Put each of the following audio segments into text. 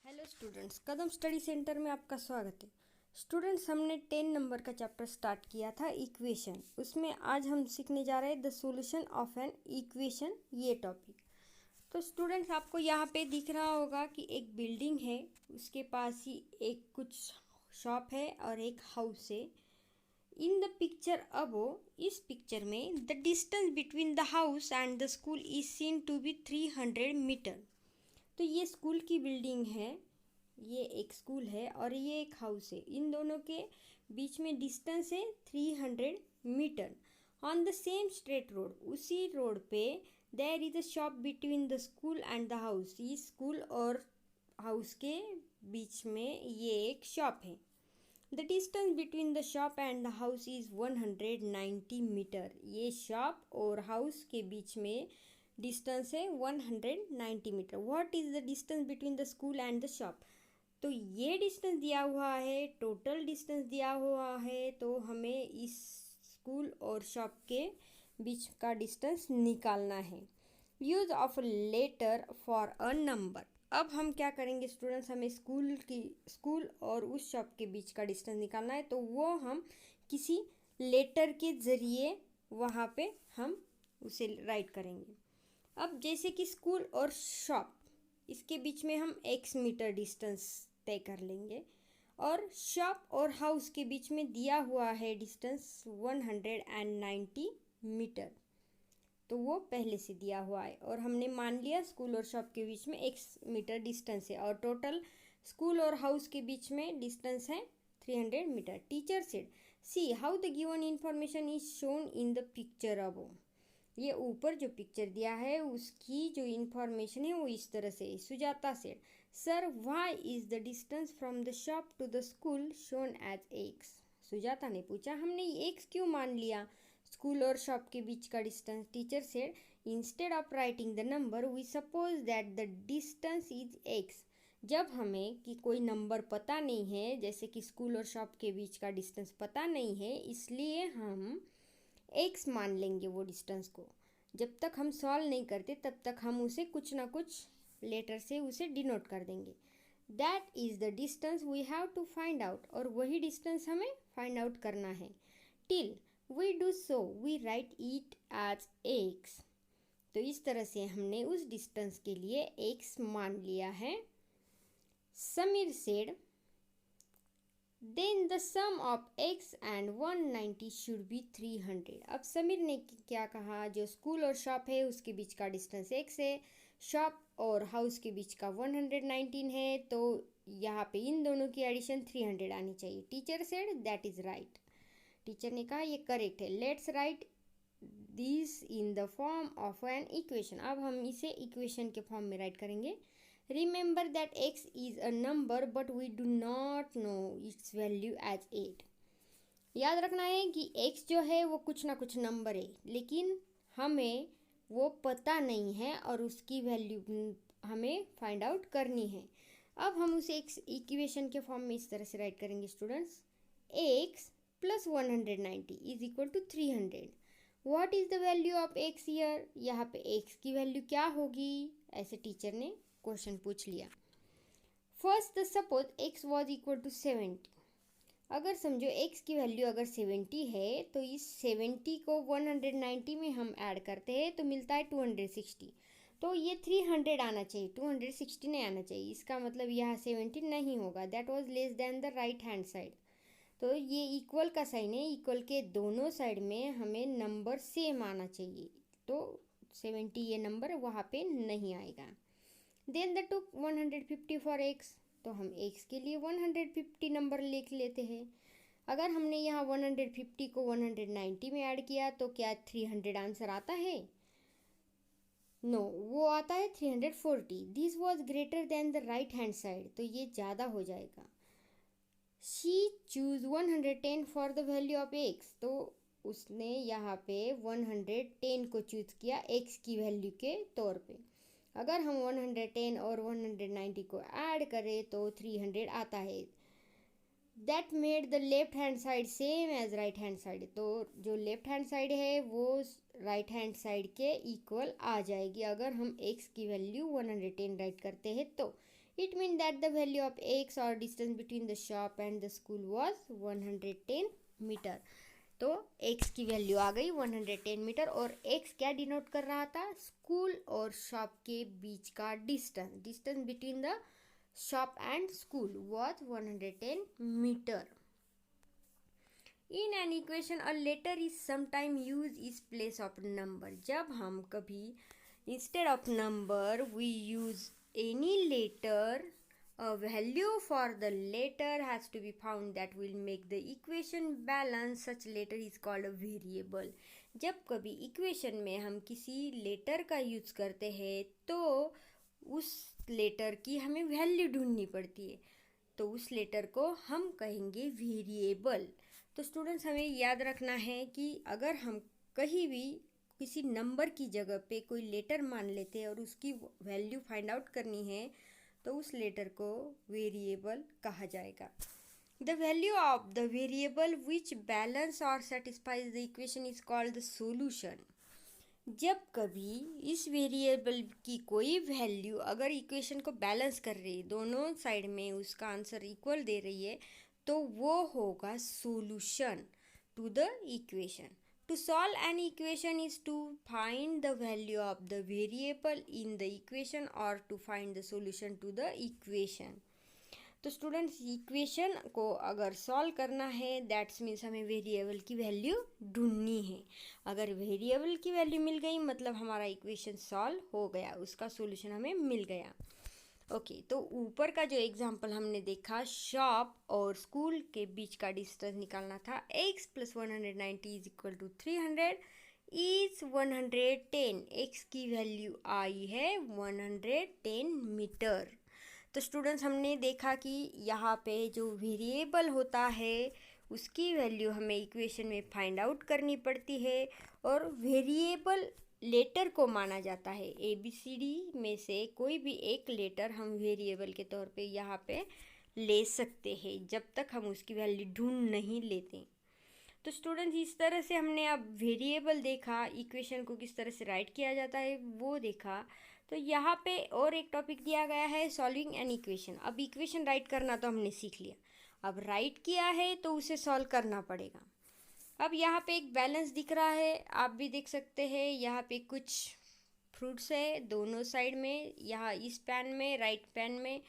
Hello students, कदम study centre में आपका स्वागत है। स्टूडेंट्स, हमने 10 नंबर का चैप्टर स्टार्ट किया था इक्वेशन। उसमें आज हम सीखने जा रहे हैं the solution of an equation, ये टॉपिक। तो स्टूडेंट्स, आपको यहाँ पे दिख रहा होगा कि एक बिल्डिंग है, उसके पास ही एक कुछ शॉप है और एक हाउस है। इन द पिक्चर अबो, इस पिक्चर में the distance between the house and the school is seen to be 300 metre. तो ये स्कूल की बिल्डिंग है, ये एक स्कूल है और ये एक हाउस है। इन दोनों के बीच में डिस्टेंस है 300 metre. On the same straight road, उसी रोड पे there is a shop between the school and the house. इस स्कूल और हाउस के बीच में ये एक शॉप है। The distance between the shop and the house is 190 metre. ये शॉप और हाउस के बीच में डिस्टेंस है 190 metre. What is the distance between the school and the shop? तो ये डिस्टेंस दिया हुआ है, टोटल डिस्टेंस दिया हुआ है, तो हमें इस स्कूल और शॉप के बीच का डिस्टेंस निकालना है। Use of letter for a number. अब हम क्या करेंगे स्टूडेंट्स, हमें स्कूल और उस शॉप के बीच का डिस्टेंस निकालना है, तो वो हम किसी लेटर के ज़रिए वहाँ पे हम उसे राइट करेंगे। अब जैसे कि स्कूल और शॉप, इसके बीच में हम x मीटर डिस्टेंस तय कर लेंगे और शॉप और हाउस के बीच में दिया हुआ है डिस्टेंस 190 मीटर। तो वो पहले से दिया हुआ है और हमने मान लिया स्कूल और शॉप के बीच में x मीटर डिस्टेंस है और टोटल स्कूल और हाउस के बीच में डिस्टेंस है 300 metre. Teacher said, see how the given information is shown in the picture above. ये ऊपर जो पिक्चर दिया है उसकी जो इंफॉर्मेशन है वो इस तरह से। Sujata said, sir why is the distance from the shop to the school shown as x। Sujata ने पूछा, हमने x क्यों मान लिया स्कूल और शॉप के बीच का distance? Teacher said, instead of writing the number we suppose that the distance is x। जब हमें कि कोई नंबर पता नहीं है, जैसे कि स्कूल और शॉप के बीच का डिस्टेंस पता नहीं है, इसलिए हम x मान लेंगे वो डिस्टेंस को। जब तक हम सॉल्व नहीं करते तब तक हम उसे कुछ ना कुछ लेटर से उसे डिनोट कर देंगे। That is the distance we have to find out, और वही डिस्टेंस हमें फाइंड आउट करना है। Till we do so we write it as x। तो इस तरह से हमने उस डिस्टेंस के लिए x मान लिया है। Sameer said, then the sum of x and 190 should be 300। अब समीर ने क्या कहा, जो स्कूल और शॉप है उसके बीच का डिस्टेंस x है, शॉप और हाउस के बीच का 119 है, तो यहाँ पे इन दोनों की एडिशन 300 आनी चाहिए। Teacher said that is right. Teacher ने कहा ये करेक्ट है। Let's write this in the form of an equation. अब हम इसे इक्वेशन के फॉर्म में राइट करेंगे। Remember that x is a number but we do not know its value as 8। याद रखना है कि x जो है वो कुछ ना कुछ नंबर है, लेकिन हमें वो पता नहीं है और उसकी वैल्यू हमें फाइंड आउट करनी है। अब हम उसे एक इक्वेशन के फॉर्म में इस तरह से राइट करेंगे students, x plus 190 is equal to 300। What is the value of x here? यहाँ पे x की वैल्यू क्या होगी, ऐसे टीचर ने क्वेश्चन पूछ लिया। First suppose x was equal to 70। अगर समझो x की वैल्यू अगर 70 है तो इस 70 को 190 में हम ऐड करते हैं तो मिलता है 260। तो ये 300 आना चाहिए, 260 नहीं आना चाहिए। इसका मतलब यहाँ 70 नहीं होगा, that was less than the right hand side. तो ये इक्वल का साइन है, इक्वल के दोनों साइड में हमें नंबर सेम आना चाहिए, तो 70 ये नंबर वहाँ पे नहीं आएगा। Then the took 150 for x। तो हम x के लिए 150 नंबर लिख लेते हैं। अगर हमने यहाँ 150 को 190 में ऐड किया तो क्या 300 आंसर आता है? नो, वो आता है 340। This was greater than the right hand side, तो ये ज़्यादा हो जाएगा। She choose 110 for the value of x। तो उसने यहाँ पे 110 को चूज किया x की वैल्यू के तौर पे। अगर हम 110 और 190 को ऐड करें तो 300 आता है। That made the left hand side same as right hand side. तो जो लेफ्ट हैंड साइड है वो राइट हैंड साइड के इक्वल आ जाएगी अगर हम x की वैल्यू 110 राइट करते हैं तो। It means that the value of x or distance between the shop and the school was 110 metre. तो x की वैल्यू आ गई 110 मीटर, और x क्या डिनोट कर रहा था, स्कूल और शॉप के बीच का distance between the shop and school was 110 metre. In an equation a letter is sometime use is place of number. जब हम कभी instead of number we use any letter, a value for the letter has to be found that will make the equation balance. Such letter is called a variable. जब कभी equation में हम किसी letter का use करते हैं तो उस लेटर की हमें वैल्यू ढूंढनी पड़ती है, तो उस लेटर को हम कहेंगे वेरिएबल। तो स्टूडेंट्स हमें याद रखना है कि अगर हम कहीं भी किसी नंबर की जगह पे कोई लेटर मान लेते हैं और उसकी वैल्यू फाइंड आउट करनी है तो उस लेटर को वेरिएबल कहा जाएगा। The value of the variable which balance or satisfies the equation is called the solution. जब कभी इस वेरिएबल की कोई वैल्यू अगर इक्वेशन को बैलेंस कर रही है, दोनों साइड में उसका आंसर इक्वल दे रही है, तो वो होगा solution to the equation. To solve an equation is to find the value of the variable in the equation or to find the solution to the equation. तो स्टूडेंट्स इक्वेशन को अगर solve करना है दैट्स मीन्स हमें variable की value ढूंढनी है। अगर वेरिएबल की वैल्यू मिल गई मतलब हमारा इक्वेशन सॉल्व हो गया, उसका सॉल्यूशन हमें मिल गया। ओके, तो ऊपर का जो एग्जांपल हमने देखा शॉप और स्कूल के बीच का डिस्टेंस निकालना था, x + 190 is equal to 300 is 110। x की वैल्यू आई है 110 मीटर। तो स्टूडेंट्स हमने देखा कि यहाँ पे जो वेरिएबल होता है उसकी वैल्यू हमें इक्वेशन में फाइंड आउट करनी पड़ती है, और वेरिएबल लेटर को माना जाता है। ABCD में से कोई भी एक लेटर हम वेरिएबल के तौर पे यहाँ पे ले सकते हैं जब तक हम उसकी वैल्यू ढूंढ नहीं लेते। तो स्टूडेंट्स इस तरह से हमने अब वेरिएबल देखा, इक्वेशन को किस तरह से राइट किया जाता है वो देखा। तो यहाँ पे और एक टॉपिक दिया गया है सॉल्विंग एन इक्वेशन। अब इक्वेशन राइट करना तो हमने सीख लिया, अब राइट किया है तो उसे सॉल्व करना पड़ेगा। अब यहाँ पे एक बैलेंस दिख रहा है, आप भी देख सकते हैं। यहाँ पे कुछ फ्रूट्स है दोनों साइड में, यहाँ इस पैन में राइट पैन में,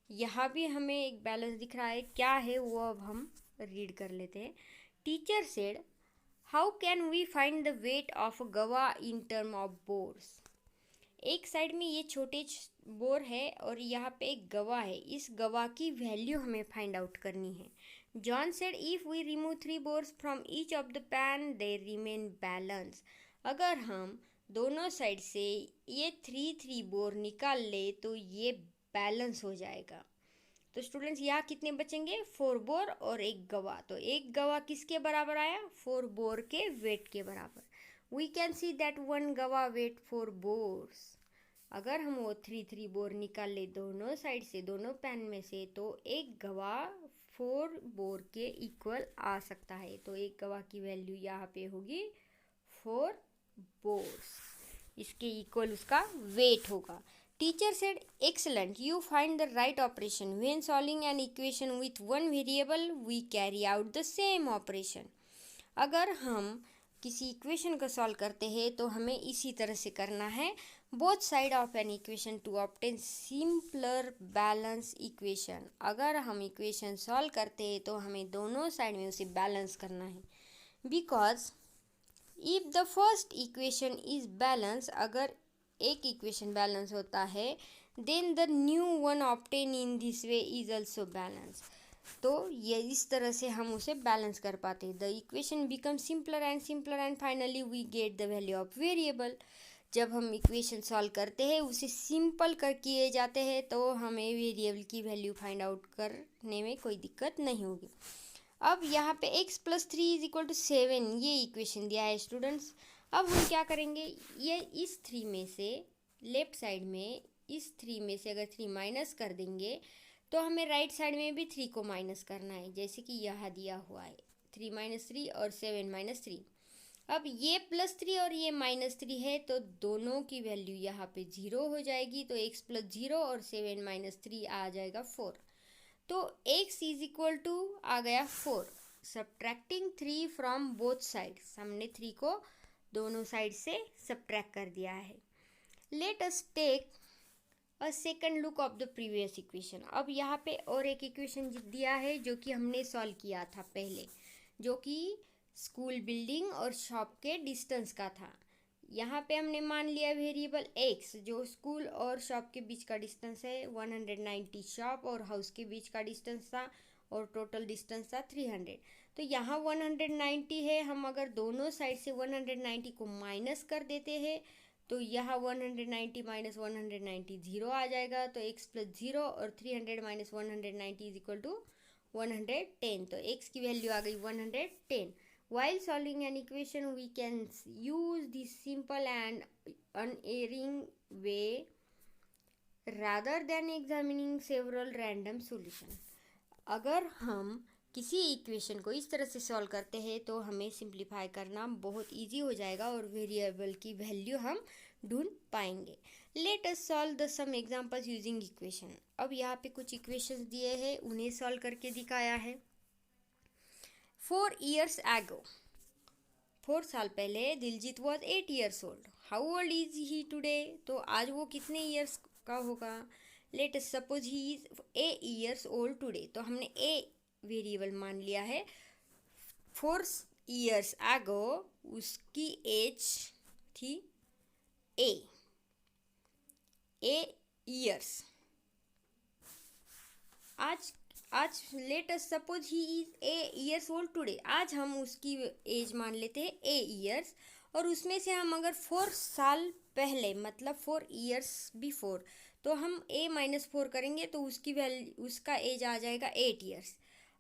यहाँ भी हमें एक बैलेंस दिख रहा है। क्या है वो अब हम रीड कर लेते हैं। Teacher said how can we find the weight of guava in term of bores. एक साइड में ये छोटे बोर है और यहाँ पे एक गवा है, इस गवा की वैल्यू हमें फाइंड आउट करनी है। John said if we remove 3 bores from each of the pan they remain balance. अगर हम दोनों साइड से ये 3 बोर निकाल ले तो ये बैलेंस हो जाएगा। तो स्टूडेंट्स यहाँ कितने बचेंगे, 4 बोर और एक गवा। तो एक गवा किसके बराबर आया, 4 बोर के वेट के बराबर। We can see that 1 गवा वेट 4 बोर्स। अगर हम वो 3 बोर निकाल ले दोनों साइड से, दोनों पैन में से, तो एक गवा 4 बोर के इक्वल आ सकता है। तो एक गवा की वैल्यू यहाँ पे होगी 4 बोर्स, इसके इक्वल उसका वेट होगा। Teacher said excellent you find the right operation when solving an equation with 1 variable we carry out the same operation. अगर हम किसी इक्वेशन को सॉल्व करते हैं तो हमें इसी तरह से करना है। Both side of an equation two obtain simpler balance equation. अगर हम इक्वेशन सॉल्व करते हैं तो हमें दोनों साइड में उसे बैलेंस करना है। Because if the first equation is balance, अगर एक इक्वेशन बैलेंस होता है then the new one obtain in this way is also balance. तो ये इस तरह से हम उसे बैलेंस कर पाते हैं। The equation become simpler and finally we get the value of variable. जब हम इक्वेशन सॉल्व करते हैं उसे सिंपल कर किए जाते हैं तो हमें वेरिएबल की वैल्यू फाइंड आउट करने में कोई दिक्कत नहीं होगी। अब यहाँ पे x + 3 = 7 ये इक्वेशन दिया है स्टूडेंट्स। अब हम क्या करेंगे, ये इस 3 में से लेफ्ट साइड में इस 3 में से अगर 3 माइनस कर देंगे तो हमें राइट साइड में भी 3 को माइनस करना है, जैसे कि यहाँ दिया हुआ है 3 - 3 और 7 - 3। अब ये +3 और ये -3 है तो दोनों की वैल्यू यहाँ पे 0 हो जाएगी, तो x + 0 और 7 - 3 आ जाएगा 4। तो x इज इक्वल टू आ गया 4। सब्ट्रैक्टिंग 3 फ्रॉम बोथ साइड्स, हमने 3 को दोनों साइड से सब्ट्रैक्ट कर दिया है। Let us take a second look of the previous equation. अब यहाँ पे और एक इक्वेशन दिया है जो कि हमने सॉल्व किया था पहले, जो कि स्कूल बिल्डिंग और शॉप के डिस्टेंस का था। यहाँ पे हमने मान लिया वेरिएबल x, जो स्कूल और शॉप के बीच का डिस्टेंस है 190, शॉप और हाउस के बीच का डिस्टेंस था और टोटल डिस्टेंस था 300। तो यहाँ 190 है, हम अगर दोनों साइड से 190 को माइनस कर देते हैं तो यहाँ 190 - 190 0 आ जाएगा। तो x + 0 और 300 - 190 इज इक्वल टू 110। तो x की वैल्यू आ गई 110। While solving an equation, we can use this simple and unerring way rather than examining several random solutions. अगर हम किसी इक्वेशन को इस तरह से सॉल्व करते हैं तो हमें सिंप्लीफाई करना बहुत इजी हो जाएगा और वेरिएबल की वैल्यू हम ढूंढ पाएंगे। Let us solve the some examples using equation. अब यहाँ पे कुछ इक्वेशंस दिए हैं, उन्हें सॉल्व करके दिखाया है। 4 years ago, 4 साल पहले Diljit was 8 years old. How old is he today? तो आज वो कितने ईयर्स का होगा? Let us suppose he is a years old today. तो हमने a वेरिएबल मान लिया है। 4 years ago उसकी एज थी a years। आज let us suppose he is a years old today. आज हम उसकी एज मान लेते हैं a years, और उसमें से हम अगर 4 साल पहले मतलब 4 years बिफोर, तो हम a - 4 करेंगे तो उसकी वैल्यू, उसका एज आ जाएगा 8 years।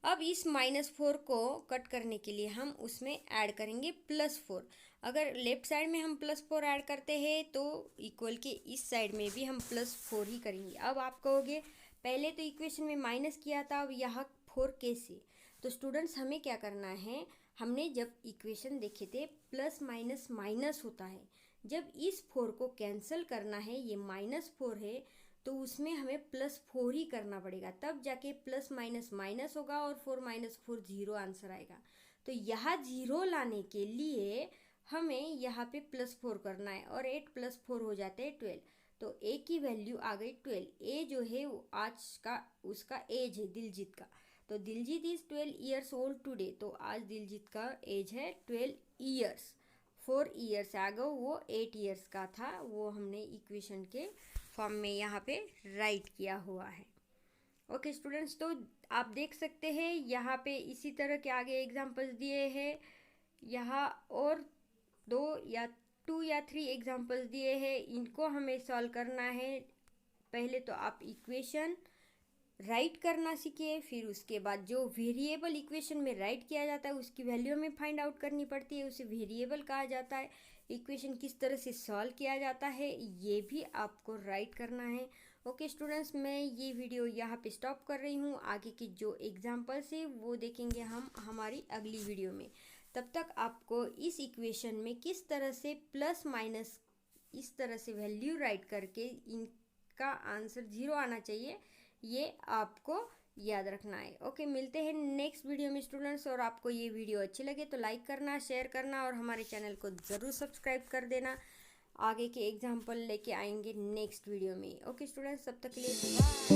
अब इस -4 को कट करने के लिए हम उसमें ऐड करेंगे +4। अगर लेफ्ट साइड में हम +4 ऐड करते हैं तो इक्वल के इस साइड में भी हम +4 ही करेंगे। अब आप कहोगे पहले तो इक्वेशन में माइनस किया था, अब यहाँ 4 कैसे? तो स्टूडेंट्स हमें क्या करना है, हमने जब इक्वेशन देखे थे प्लस माइनस माइनस होता है, जब इस 4 को कैंसिल करना है, ये -4 है तो उसमें हमें +4 ही करना पड़ेगा, तब जाके प्लस माइनस माइनस होगा और 4 - 4 0 आंसर आएगा। तो यहाँ 0 लाने के लिए हमें यहाँ पे +4 करना है और 8 + 4 हो जाते हैं 12। तो a की वैल्यू आ गई 12। a जो है वो आज का उसका एज है दिलजीत का। तो Diljit is 12 years old today. तो आज दिलजीत का एज है 12 years। 4 years ago वो 8 years का था, वो हमने इक्वेशन के फॉर्म में यहाँ पे राइट किया हुआ है। ओके स्टूडेंट्स, तो आप देख सकते हैं यहाँ पे इसी तरह के आगे एग्जांपल्स दिए हैं। यहाँ और 2 या 3 एग्जांपल्स दिए हैं, इनको हमें सॉल्व करना है। पहले तो आप इक्वेशन राइट करना सीखिए, फिर उसके बाद जो वेरिएबल इक्वेशन में राइट किया जाता है उसकी वैल्यू हमें फाइंड आउट करनी पड़ती है, उसे वेरिएबल कहा जाता है। इक्वेशन किस तरह से सॉल्व किया जाता है ये भी आपको राइट करना है। ओके स्टूडेंट्स, मैं ये वीडियो यहाँ पे स्टॉप कर रही हूँ। आगे की जो एग्जांपल्स है वो देखेंगे हम हमारी अगली वीडियो में। तब तक आपको इस इक्वेशन में किस तरह से प्लस माइनस इस तरह से वैल्यू राइट करके इनका आंसर 0 आना चाहिए, ये आपको याद रखना है। ओके, मिलते हैं नेक्स्ट वीडियो में स्टूडेंट्स। और आपको ये वीडियो अच्छी लगे तो लाइक करना, शेयर करना और हमारे चैनल को ज़रूर सब्सक्राइब कर देना। आगे के एग्जाम्पल लेके आएंगे नेक्स्ट वीडियो में। ओके स्टूडेंट्स, तब तक के लिए बाय।